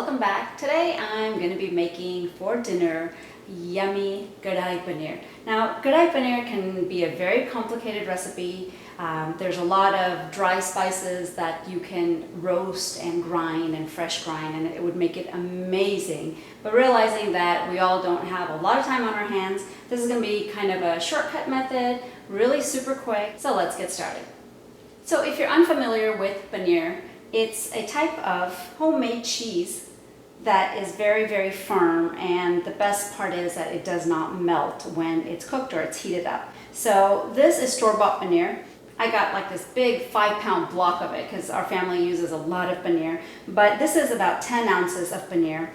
welcome back. Today I'm going to be making for dinner yummy Kadhai Paneer. Now Kadhai Paneer can be a very complicated recipe. There's a lot of dry spices that you can roast and grind and fresh grind, and it would make it amazing. But realizing that we all don't have a lot of time on our hands, this is going to be kind of a shortcut method, really super quick. So let's get started. So if you're unfamiliar with paneer, it's a type of homemade cheese that is very, very firm, and the best part is that it does not melt when it's cooked or it's heated up. So this is store-bought paneer. I got like this big 5-pound block of it because our family uses a lot of paneer, but this is about 10 ounces of paneer.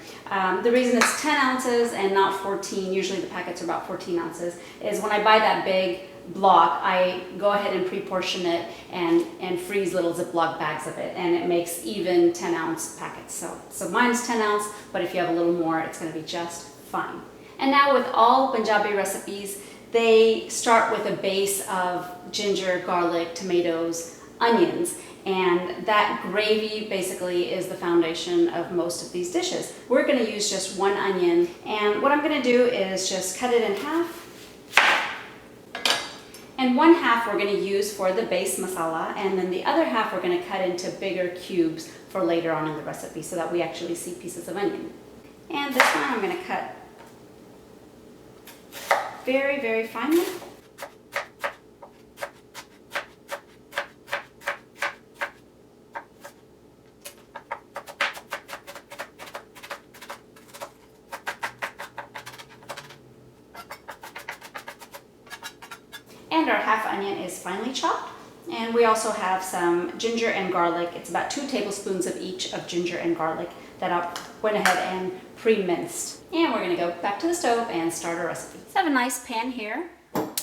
The reason it's 10 ounces and not 14, usually the packets are about 14 ounces, is when I buy that big block, I go ahead and pre-portion it and freeze little Ziploc bags of it, and it makes even 10-ounce packets. So mine's 10 ounce, but if you have a little more, it's going to be just fine. And now with all Punjabi recipes, they start with a base of ginger, garlic, tomatoes, onions, and that gravy basically is the foundation of most of these dishes. We're going to use just one onion, and what I'm going to do is just cut it in half. And one half we're going to use for the base masala, and then the other half we're going to cut into bigger cubes for later on in the recipe so that we actually see pieces of onion. And this one I'm going to cut very, very finely. And our half onion is finely chopped. And we also have some ginger and garlic. It's about 2 tablespoons of each of ginger and garlic that I went ahead and pre-minced. And we're gonna go back to the stove and start our recipe. So I have a nice pan here. And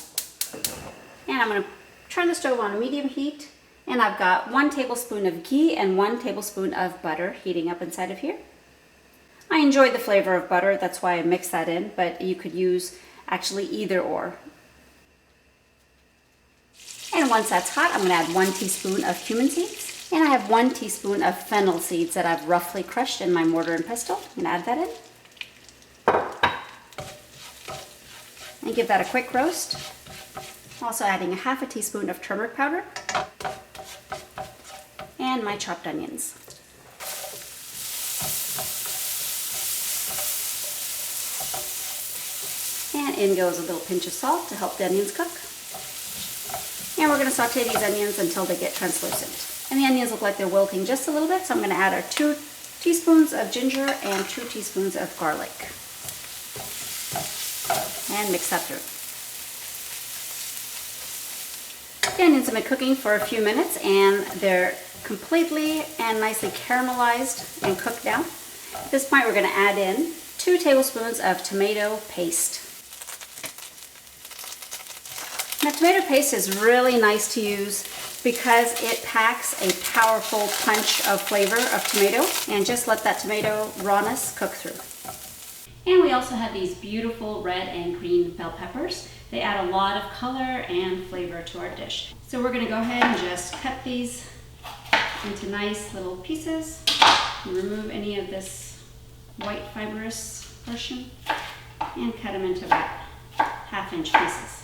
I'm gonna turn the stove on medium heat. And I've got 1 tablespoon of ghee and 1 tablespoon of butter heating up inside of here. I enjoy the flavor of butter, that's why I mix that in, but you could use actually either or. And once that's hot, I'm going to add 1 teaspoon of cumin seeds. And I have 1 teaspoon of fennel seeds that I've roughly crushed in my mortar and pestle. I'm going to add that in. And give that a quick roast. Also adding a half a teaspoon of turmeric powder. And my chopped onions. And in goes a little pinch of salt to help the onions cook. And we're going to saute these onions until they get translucent. And the onions look like they're wilting just a little bit, so I'm going to add our 2 teaspoons of ginger and 2 teaspoons of garlic. And mix that through. The onions have been cooking for a few minutes, and they're completely and nicely caramelized and cooked down. At this point, we're going to add in 2 tablespoons of tomato paste. Now, tomato paste is really nice to use because it packs a powerful punch of flavor of tomato, and just let that tomato rawness cook through. And we also have these beautiful red and green bell peppers. They add a lot of color and flavor to our dish. So we're going to go ahead and just cut these into nice little pieces and remove any of this white fibrous portion and cut them into about 1/2-inch pieces.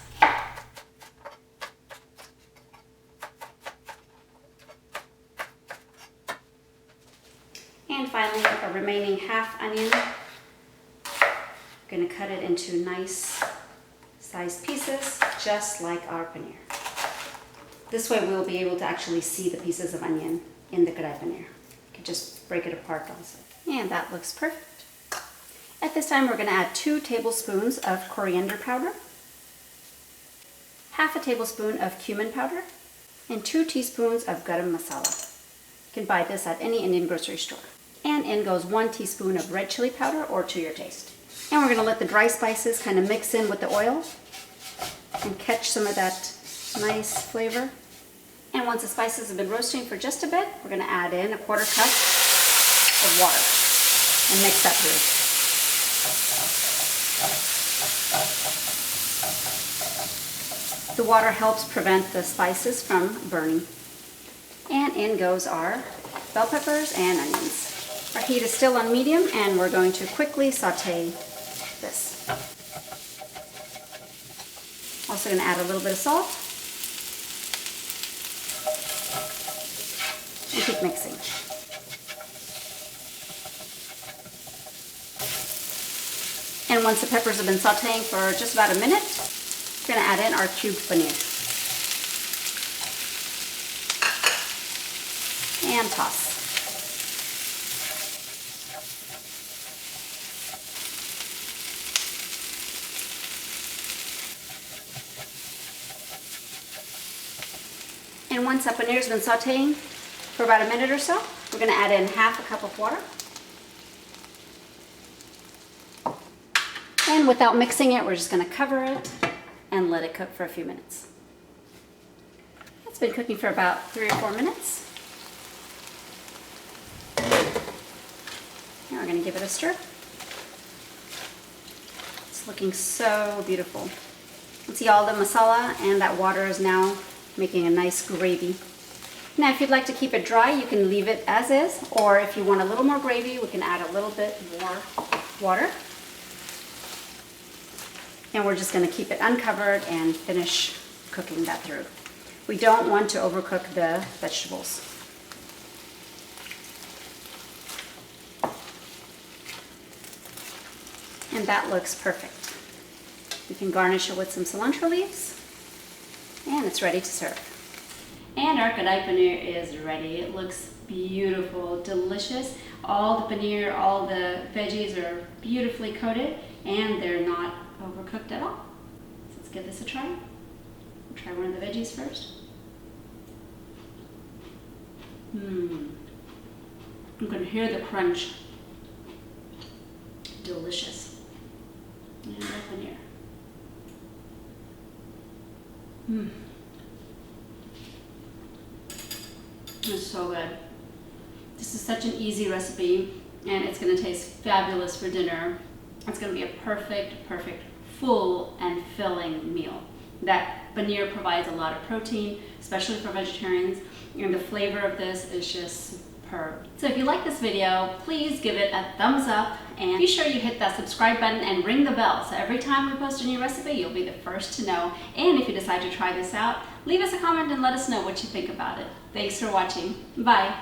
And finally, our remaining half onion, I'm going to cut it into nice sized pieces, just like our paneer. This way we'll be able to actually see the pieces of onion in the Kadai Paneer. You can just break it apart also. And that looks perfect. At this time, we're going to add 2 tablespoons of coriander powder, 1/2 tablespoon of cumin powder, and 2 teaspoons of garam masala. You can buy this at any Indian grocery store. And in goes 1 teaspoon of red chili powder, or to your taste. And we're going to let the dry spices kind of mix in with the oil and catch some of that nice flavor. And once the spices have been roasting for just a bit, we're going to add in a 1/4 cup of water and mix that through. The water helps prevent the spices from burning. And in goes our bell peppers and onions. Our heat is still on medium, and we're going to quickly saute this. Also going to add a little bit of salt and keep mixing. And once the peppers have been sauteing for just about a minute, we're going to add in our cubed paneer. And toss. And once that paneer has been sauteing for about a minute or so, we're going to add in half a cup of water. And without mixing it, we're just going to cover it and let it cook for a few minutes. It's been cooking for about 3 or 4 minutes. Now we're going to give it a stir. It's looking so beautiful. You can see all the masala and that water is now making a nice gravy. Now if you'd like to keep it dry, you can leave it as is, or if you want a little more gravy, we can add a little bit more water. And we're just going to keep it uncovered and finish cooking that through. We don't want to overcook the vegetables. And that looks perfect. We can garnish it with some cilantro leaves, and it's ready to serve. And our Kadai Paneer is ready. It looks beautiful, delicious. All the paneer, all the veggies are beautifully coated, and they're not overcooked at all. So let's give this a try. We'll try one of the veggies first. You can hear the crunch. Delicious. And the paneer. It's so good. This is such an easy recipe, and it's going to taste fabulous for dinner. It's going to be a perfect, full and filling meal. That paneer provides a lot of protein, especially for vegetarians, and the flavor of this is just superb. So if you like this video, please give it a thumbs up, and be sure you hit that subscribe button and ring the bell, so every time we post a new recipe, you'll be the first to know. And if you decide to try this out, leave us a comment and let us know what you think about it. Thanks for watching. Bye.